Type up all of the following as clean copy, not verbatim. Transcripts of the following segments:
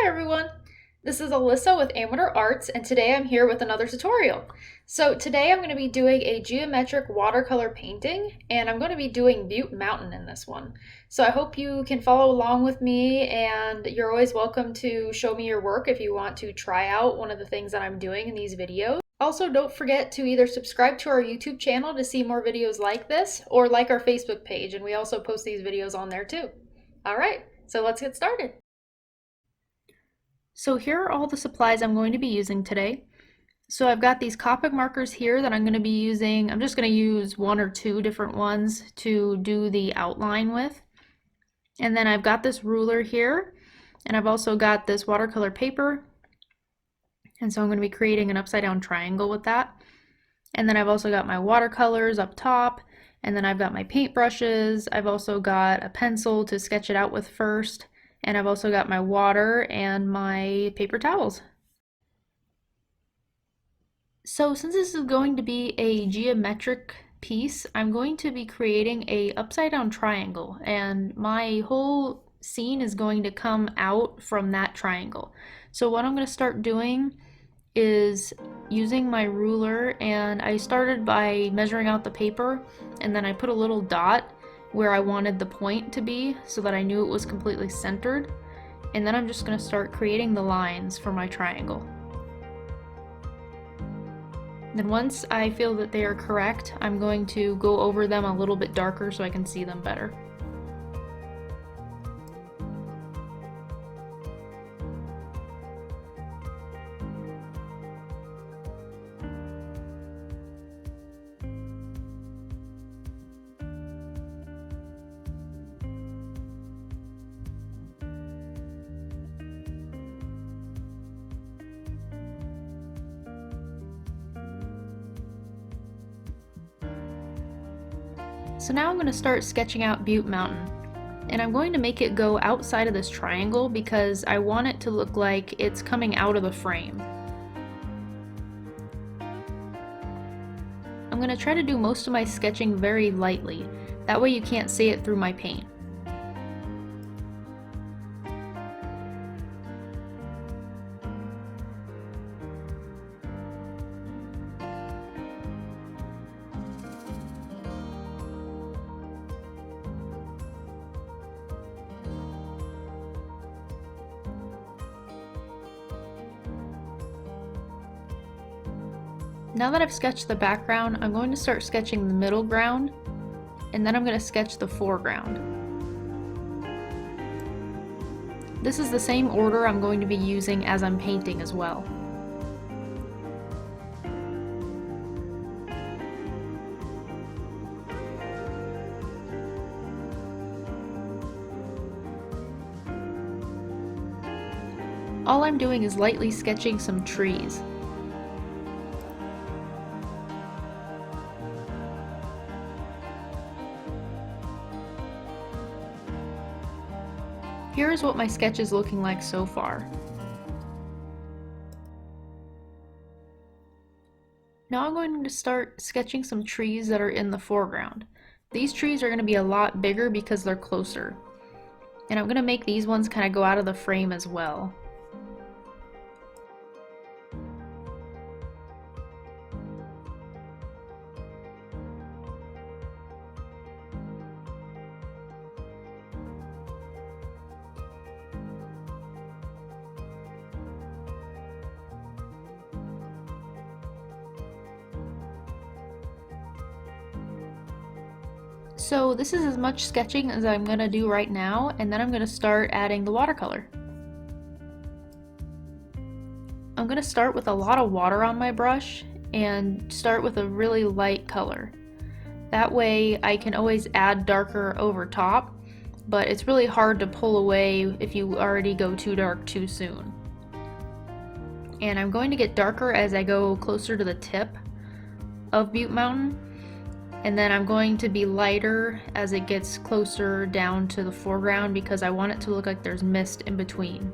everyone! This is Alyssa with AmadorArts, and today I'm here with another tutorial. So today I'm going to be doing a geometric watercolor painting, and I'm going to be doing Butte Mountain in this one. So I hope you can follow along with me, and you're always welcome to show me your work if you want to try out one of the things that I'm doing in these videos. Also, don't forget to either subscribe to our YouTube channel to see more videos like this, or like our Facebook page, and we also post these videos on there too. Alright, so let's get started. So here are all the supplies I'm going to be using today. So I've got these Copic markers here that I'm going to be using. I'm just going to use one or two different ones to do the outline with. And then I've got this ruler here, and I've also got this watercolor paper. And so I'm going to be creating an upside down triangle with that. And then I've also got my watercolors up top, and then I've got my paintbrushes. I've also got a pencil to sketch it out with first. And I've also got my water and my paper towels. So since this is going to be a geometric piece, I'm going to be creating a upside down triangle, and my whole scene is going to come out from that triangle. So what I'm going to start doing is using my ruler, and I started by measuring out the paper, and then I put a little dot where I wanted the point to be so that I knew it was completely centered. And then I'm just going to start creating the lines for my triangle. Then once I feel that they are correct, I'm going to go over them a little bit darker so I can see them better. So now I'm going to start sketching out Butte Mountain, and I'm going to make it go outside of this triangle because I want it to look like it's coming out of the frame. I'm going to try to do most of my sketching very lightly, that way you can't see it through my paint. Now that I've sketched the background, I'm going to start sketching the middle ground, and then I'm going to sketch the foreground. This is the same order I'm going to be using as I'm painting as well. All I'm doing is lightly sketching some trees. Here is what my sketch is looking like so far. Now I'm going to start sketching some trees that are in the foreground. These trees are going to be a lot bigger because they're closer. And I'm going to make these ones kind of go out of the frame as well. So this is as much sketching as I'm going to do right now, and then I'm going to start adding the watercolor. I'm going to start with a lot of water on my brush and start with a really light color. That way I can always add darker over top, but it's really hard to pull away if you already go too dark too soon. And I'm going to get darker as I go closer to the tip of Butte Mountain. And then I'm going to be lighter as it gets closer down to the foreground because I want it to look like there's mist in between.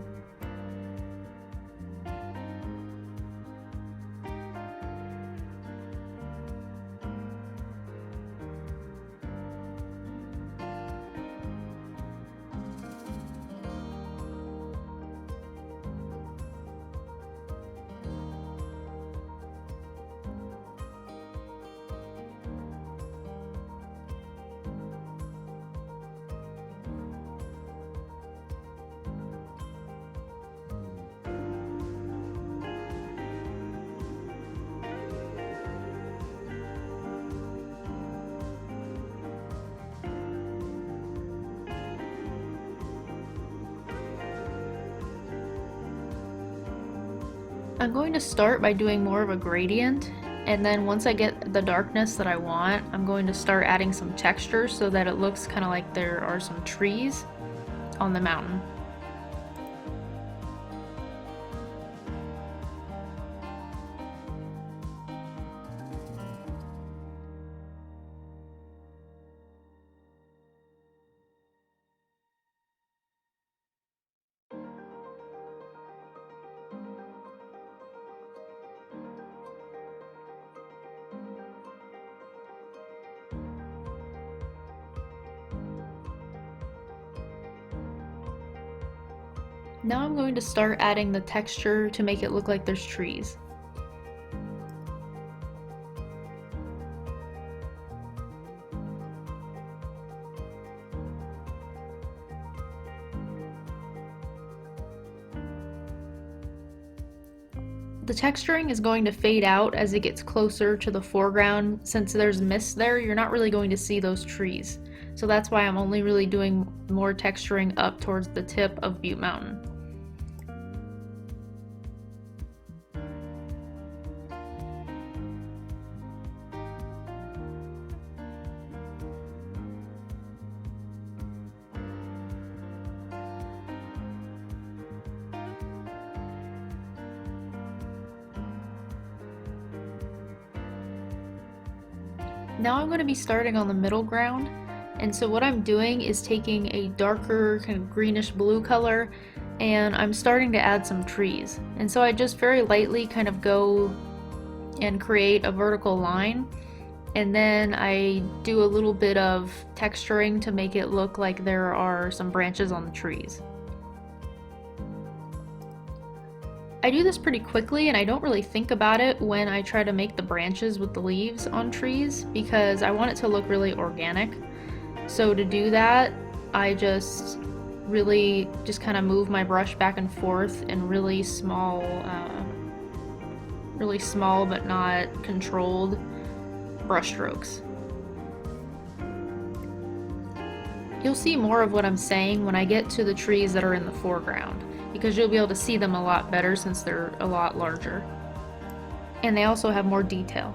I'm going to start by doing more of a gradient, and then once I get the darkness that I want, I'm going to start adding some texture so that it looks kind of like there are some trees on the mountain. Now I'm going to start adding the texture to make it look like there's trees. The texturing is going to fade out as it gets closer to the foreground. Since there's mist there, you're not really going to see those trees. So that's why I'm only really doing more texturing up towards the tip of Butte Mountain. Now I'm going to be starting on the middle ground, and so what I'm doing is taking a darker kind of greenish blue color and I'm starting to add some trees. And so I just very lightly kind of go and create a vertical line, and then I do a little bit of texturing to make it look like there are some branches on the trees. I do this pretty quickly and I don't really think about it when I try to make the branches with the leaves on trees because I want it to look really organic. So to do that, I just really just kind of move my brush back and forth in really small but not controlled brush strokes. You'll see more of what I'm saying when I get to the trees that are in the foreground, because you'll be able to see them a lot better since they're a lot larger. And they also have more detail.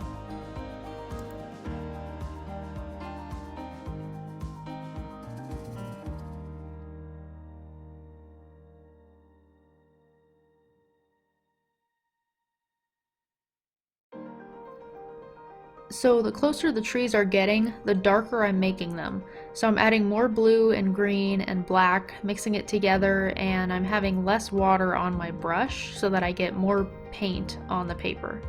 So the closer the trees are getting, the darker I'm making them. So I'm adding more blue and green and black, mixing it together, and I'm having less water on my brush so that I get more paint on the paper.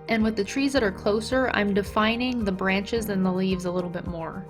And with the trees that are closer, I'm defining the branches and the leaves a little bit more.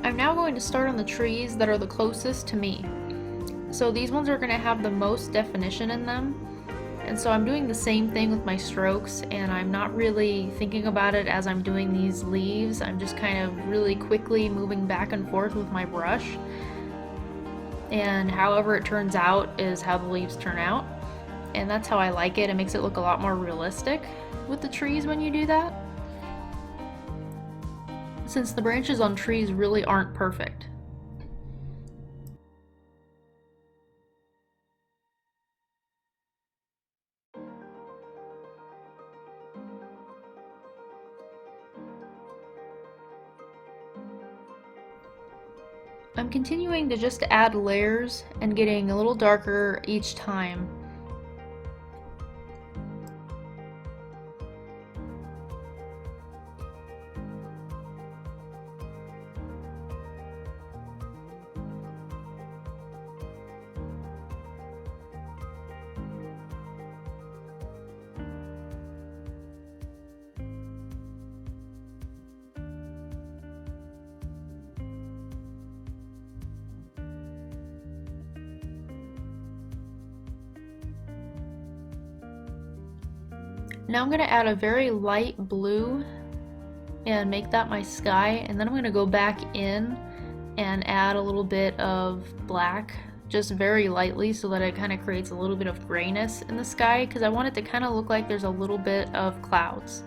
I'm now going to start on the trees that are the closest to me. So these ones are going to have the most definition in them. And so I'm doing the same thing with my strokes, and I'm not really thinking about it as I'm doing these leaves. I'm just kind of really quickly moving back and forth with my brush. And however it turns out is how the leaves turn out. And that's how I like it. It makes it look a lot more realistic with the trees when you do that. since the branches on trees really aren't perfect. I'm continuing to just add layers and getting a little darker each time. Now I'm going to add a very light blue and make that my sky, and then I'm going to go back in and add a little bit of black, just very lightly, so that it kind of creates a little bit of grayness in the sky, because I want it to kind of look like there's a little bit of clouds.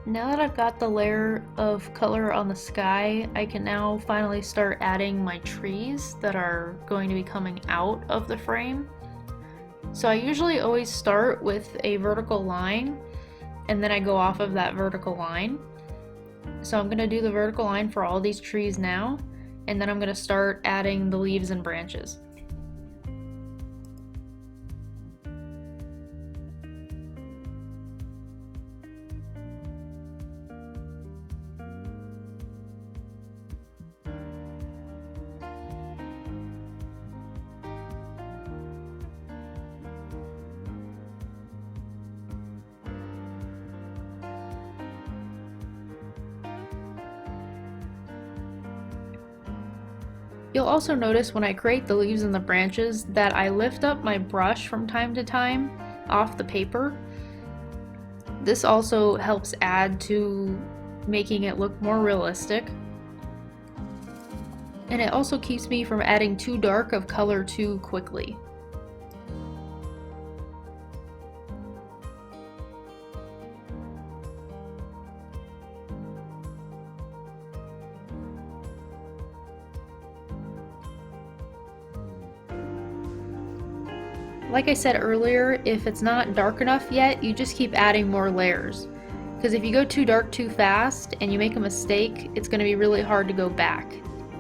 Now that I've got the layer of color on the sky, I can now finally start adding my trees that are going to be coming out of the frame. So I usually always start with a vertical line, and then I go off of that vertical line. So I'm going to do the vertical line for all these trees now, and then I'm going to start adding the leaves and branches. You'll also notice when I create the leaves and the branches that I lift up my brush from time to time off the paper. This also helps add to making it look more realistic. And it also keeps me from adding too dark of color too quickly. Like I said earlier, if it's not dark enough yet, you just keep adding more layers. Because if you go too dark too fast and you make a mistake, it's going to be really hard to go back.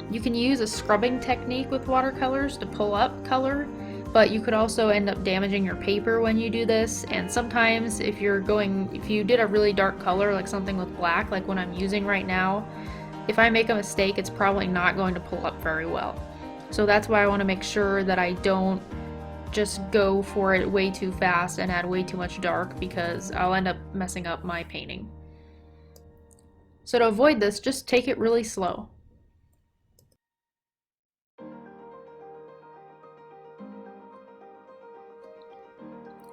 You can use a scrubbing technique with watercolors to pull up color, but you could also end up damaging your paper when you do this. And sometimes if you did a really dark color, like something with black, like what I'm using right now, if I make a mistake, it's probably not going to pull up very well. So that's why I want to make sure that I don't just go for it way too fast and add way too much dark, because I'll end up messing up my painting. So to avoid this, just take it really slow.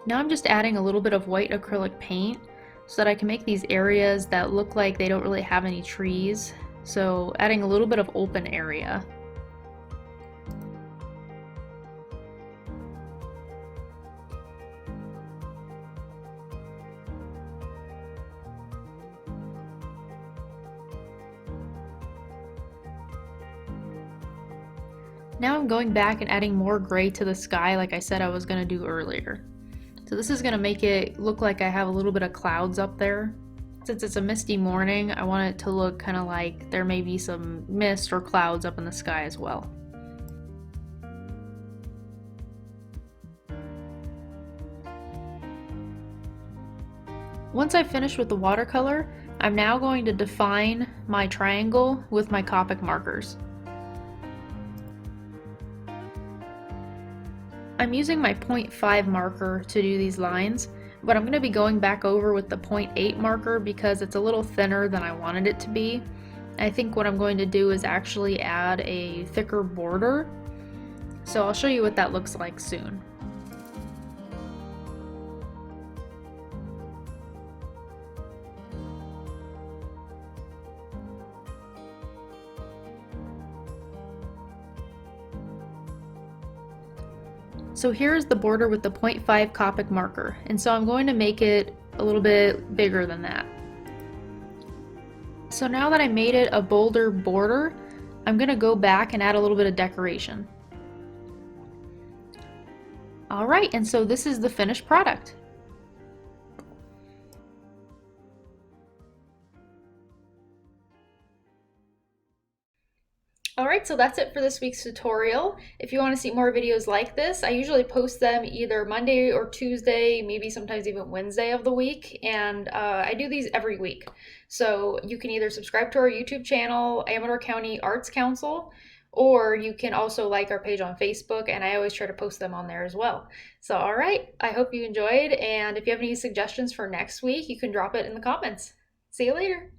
Now I'm just adding a little bit of white acrylic paint so that I can make these areas that look like they don't really have any trees. So adding a little bit of open area. Now I'm going back and adding more gray to the sky like I said I was going to do earlier. So this is going to make it look like I have a little bit of clouds up there. Since it's a misty morning, I want it to look kind of like there may be some mist or clouds up in the sky as well. Once I've finished with the watercolor, I'm now going to define my triangle with my Copic markers. I'm using my 0.5 marker to do these lines, but I'm going to be going back over with the 0.8 marker because it's a little thinner than I wanted it to be. I think what I'm going to do is actually add a thicker border, so I'll show you what that looks like soon. So here's the border with the 0.5 Copic marker, and so I'm going to make it a little bit bigger than that. So now that I made it a bolder border, I'm going to go back and add a little bit of decoration. Alright, and so this is the finished product. Alright, so that's it for this week's tutorial. If you want to see more videos like this, I usually post them either Monday or Tuesday, maybe sometimes even Wednesday of the week, and I do these every week. So you can either subscribe to our YouTube channel, Amador County Arts Council, or you can also like our page on Facebook, and I always try to post them on there as well. So alright, I hope you enjoyed, and if you have any suggestions for next week, you can drop it in the comments. See you later!